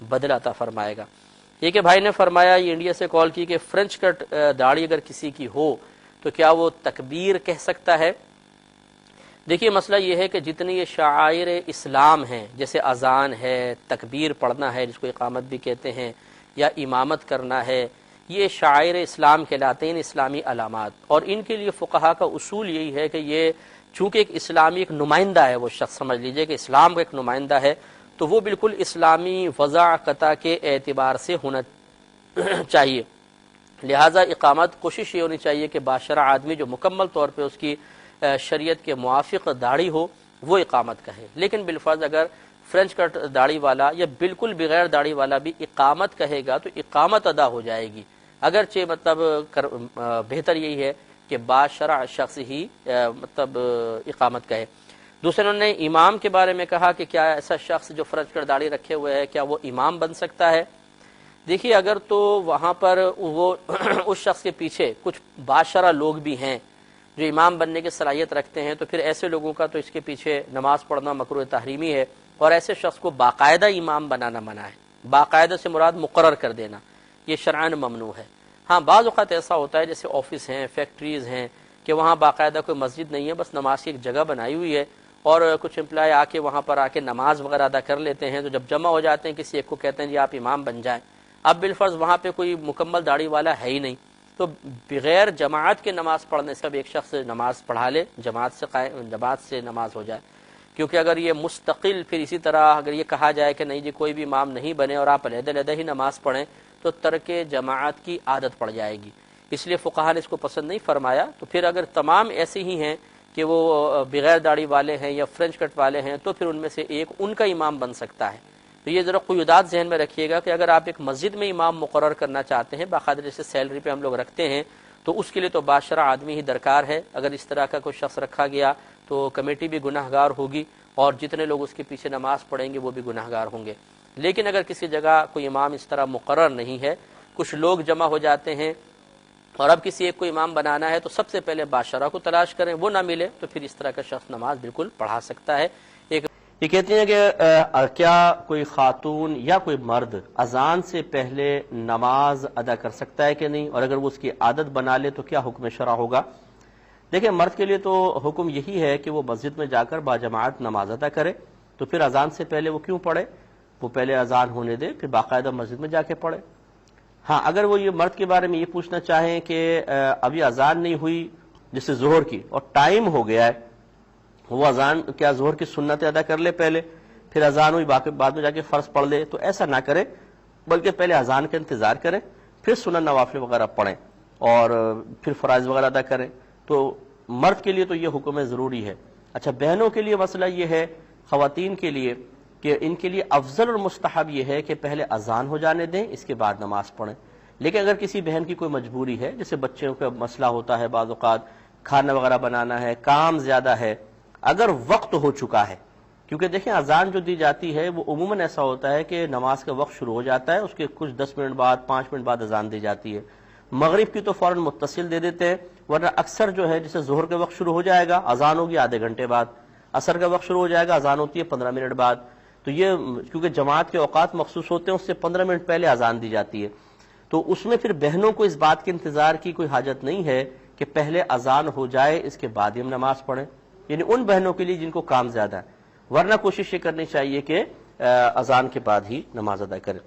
بدلہ عطا فرمائے گا۔ ایک بھائی نے فرمایا، یہ انڈیا سے کال کی، کہ فرنچ کٹ داڑھی اگر کسی کی ہو تو کیا وہ تکبیر کہہ سکتا ہے؟ دیکھیے مسئلہ یہ ہے کہ جتنی یہ شعائر اسلام ہیں، جیسے اذان ہے، تکبیر پڑھنا ہے جس کو اقامت بھی کہتے ہیں، یا امامت کرنا ہے، یہ شعائر اسلام کہلاتے ہیں، اسلامی علامات، اور ان کے لیے فقہا کا اصول یہی ہے کہ یہ چونکہ ایک اسلامی ایک نمائندہ ہے، وہ شخص سمجھ لیجئے کہ اسلام کا ایک نمائندہ ہے، تو وہ بالکل اسلامی وضاقتہ کے اعتبار سے ہونا چاہیے۔ لہٰذا اقامت کوشش یہ ہونی چاہیے کہ باشرع آدمی جو مکمل طور پہ اس کی شریعت کے موافق داڑھی ہو وہ اقامت کہے، لیکن بالفرض اگر فرنچ کٹ داڑھی والا یا بالکل بغیر داڑھی والا بھی اقامت کہے گا تو اقامت ادا ہو جائے گی، اگرچہ بہتر یہی ہے کہ باشرع شخص ہی اقامت کہے۔ دوسرے انہوں نے امام کے بارے میں کہا کہ کیا ایسا شخص جو فرنچ کٹ داڑھی رکھے ہوئے ہے کیا وہ امام بن سکتا ہے؟ دیکھیے اگر تو وہاں پر وہ اس شخص کے پیچھے کچھ باشرع لوگ بھی ہیں جو امام بننے کی صلاحیت رکھتے ہیں تو پھر ایسے لوگوں کا تو اس کے پیچھے نماز پڑھنا مکروہ تحریمی ہے، اور ایسے شخص کو باقاعدہ امام بنانا منع ہے۔ باقاعدہ سے مراد مقرر کر دینا، یہ شرعاً ممنوع ہے۔ ہاں بعض اوقات ایسا ہوتا ہے جیسے آفس ہیں، فیکٹریز ہیں، کہ وہاں باقاعدہ کوئی مسجد نہیں ہے، بس نماز کی ایک جگہ بنائی ہوئی ہے، اور کچھ امپلائی آ کے وہاں پر آ کے نماز وغیرہ ادا کر لیتے ہیں، تو جب جمع ہو جاتے ہیں کسی ایک کو کہتے ہیں جی آپ امام بن جائیں۔ اب بالفرض وہاں پہ کوئی مکمل داڑھی والا ہے ہی نہیں، تو بغیر جماعت کے نماز پڑھنے سے اب ایک شخص نماز پڑھا لے، جماعت سے نماز ہو جائے، کیونکہ اگر یہ مستقل پھر اسی طرح اگر یہ کہا جائے کہ نہیں جی کوئی بھی امام نہیں بنے اور آپ علیحدہ علیحدہ ہی نماز پڑھیں تو ترک جماعت کی عادت پڑ جائے گی، اس لیے فقہا نے اس کو پسند نہیں فرمایا۔ تو پھر اگر تمام ایسے ہی ہیں کہ وہ بغیر داڑھی والے ہیں یا فرنچ کٹ والے ہیں تو پھر ان میں سے ایک ان کا امام بن سکتا ہے۔ تو یہ ذرا قیودات ذہن میں رکھیے گا کہ اگر آپ ایک مسجد میں امام مقرر کرنا چاہتے ہیں، باقاعدہ جیسے سیلری پہ ہم لوگ رکھتے ہیں، تو اس کے لیے تو باشرع آدمی ہی درکار ہے۔ اگر اس طرح کا کوئی شخص رکھا گیا تو کمیٹی بھی گناہ گار ہوگی اور جتنے لوگ اس کے پیچھے نماز پڑھیں گے وہ بھی گناہ گار ہوں گے۔ لیکن اگر کسی جگہ کوئی امام اس طرح مقرر نہیں ہے، کچھ لوگ جمع ہو جاتے ہیں اور اب کسی ایک کو امام بنانا ہے تو سب سے پہلے باشرع کو تلاش کریں، وہ نہ ملے تو پھر اس طرح کا شخص نماز بالکل پڑھا سکتا ہے۔ یہ کہتے ہیں کہ کیا کوئی خاتون یا کوئی مرد اذان سے پہلے نماز ادا کر سکتا ہے کہ نہیں، اور اگر وہ اس کی عادت بنا لے تو کیا حکم شرع ہوگا؟ دیکھیں مرد کے لیے تو حکم یہی ہے کہ وہ مسجد میں جا کر باجماعت نماز ادا کرے، تو پھر اذان سے پہلے وہ کیوں پڑھے؟ وہ پہلے اذان ہونے دے پھر باقاعدہ مسجد میں جا کے پڑھے۔ ہاں اگر وہ یہ مرد کے بارے میں یہ پوچھنا چاہیں کہ ابھی اذان نہیں ہوئی جیسے ظہر کی اور ٹائم ہو گیا ہے، وہ اذان کیا ظہر کی سنت ادا کر لے پہلے پھر اذان ہوئی بعد میں جا کے فرض پڑھ لے، تو ایسا نہ کرے، بلکہ پہلے اذان کا انتظار کریں پھر سنن نوافل وغیرہ پڑھیں اور پھر فرائض وغیرہ ادا کریں۔ تو مرد کے لیے تو یہ حکم ضروری ہے۔ اچھا بہنوں کے لیے مسئلہ یہ ہے، خواتین کے لیے، کہ ان کے لیے افضل اور مستحب یہ ہے کہ پہلے اذان ہو جانے دیں اس کے بعد نماز پڑھیں۔ لیکن اگر کسی بہن کی کوئی مجبوری ہے، جیسے بچوں کا مسئلہ ہوتا ہے، بعض اوقات کھانا وغیرہ بنانا ہے، کام زیادہ ہے، اگر وقت ہو چکا ہے، کیونکہ دیکھیں اذان جو دی جاتی ہے وہ عموماً ایسا ہوتا ہے کہ نماز کا وقت شروع ہو جاتا ہے، اس کے کچھ 10 منٹ بعد 5 منٹ بعد اذان دی جاتی ہے۔ مغرب کی تو فوراً متصل دے دیتے ہیں، ورنہ اکثر جو ہے جیسے ظہر کا وقت شروع ہو جائے گا اذان ہوگی آدھے گھنٹے بعد، عصر کا وقت شروع ہو جائے گا اذان ہوتی ہے 15 منٹ بعد، تو یہ کیونکہ جماعت کے اوقات مخصوص ہوتے ہیں اس سے 15 منٹ پہلے اذان دی جاتی ہے، تو اس میں پھر بہنوں کو اس بات کے انتظار کی کوئی حاجت نہیں ہے کہ پہلے اذان ہو جائے اس کے بعد ہی ہم نماز پڑھیں، یعنی ان بہنوں کے لیے جن کو کام زیادہ ہے، ورنہ کوشش یہ کرنی چاہیے کہ اذان کے بعد ہی نماز ادا کریں۔